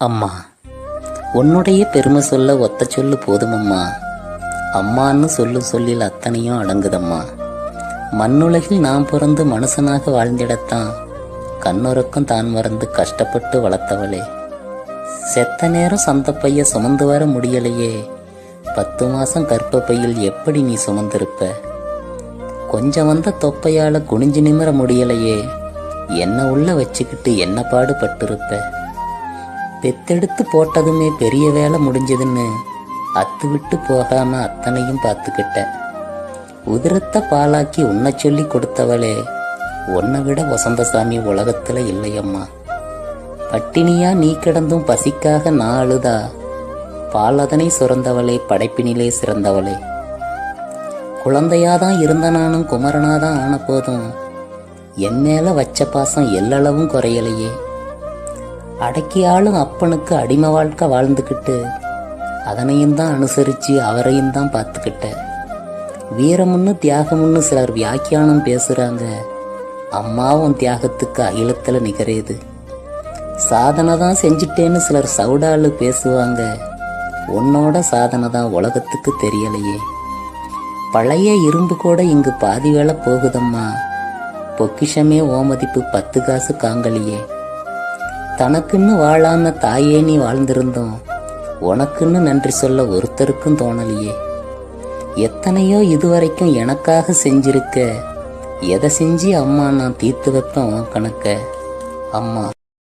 அம்மா, உன்னுடைய பெருமை சொல்ல ஒத்த சொல்லு போதுமம்மா. அம்மான்னு சொல்லும் சொல்லில் அத்தனையும் அடங்குதம்மா. மண்ணுலகில் நாம் பிறந்து மனுஷனாக வாழ்ந்திடத்தான் கண்ணுறக்கம் தான் மறந்து கஷ்டப்பட்டு வளர்த்தவளே. செத்த நேரம் சந்த பைய சுமந்து வர முடியலையே, 10 மாசம் கற்ப பையில் எப்படி நீ சுமந்திருப்ப? கொஞ்சம் வந்த தொப்பையால குனிஞ்சு நிமிர முடியலையே, என்ன உள்ள வச்சுக்கிட்டு என்ன பாடுபட்டிருப்ப? பெத்தெடுத்து போட்டதுமே பெரிய வேலை முடிஞ்சதுன்னு அத்து விட்டு போகாம அத்தனையும் பார்த்துக்கிட்ட. உதிரத்தை பாலாக்கி உன்னை சொல்லி கொடுத்தவளே, உன்னை விட வசந்தசாமி உலகத்துல இல்லையம்மா. பட்டினியா நீ கிடந்தும் பசிக்காக நான் அழுதா, பாலதனை சுரந்தவளே, படைப்பினிலே சிறந்தவளே. குழந்தையாதான் இருந்த நானும் குமரனாதான் ஆன போதும் என் மேல வச்ச பாசம் எல்லளவும் குறையலையே. அடக்கியாலும் அப்பனுக்கு அடிமை வாழ்க்கை வாழ்ந்துக்கிட்டு அதனையும் தான் அனுசரிச்சு அவரையும் தான் பார்த்துக்கிட்ட. வீரமுன்னு தியாகமுன்னு சிலர் வியாக்கியானம் பேசுறாங்க, அம்மாவும் தியாகத்துக்கு அகிலத்துல நிகரேது. சாதனை தான் செஞ்சிட்டேன்னு சிலர் சவுடாலு பேசுவாங்க, உன்னோட சாதனை தான் உலகத்துக்கு தெரியலையே. பழைய இரும்பு கூட இங்கு பாதி வேலை போகுதம்மா, பொக்கிஷமே ஓமதிப்பு 10 காசு காங்கலியே. தனக்குன்னு வாழாம தாயே நீ வாழ்ந்திருந்தோம், உனக்குன்னு நன்றி சொல்ல ஒருத்தருக்கும் தோணலையே. எத்தனையோ இதுவரைக்கும் எனக்காக செஞ்சிருக்க, எதை செஞ்சு அம்மா நான் தீர்த்து வைப்பேன் உன் கணக்க. அம்மா.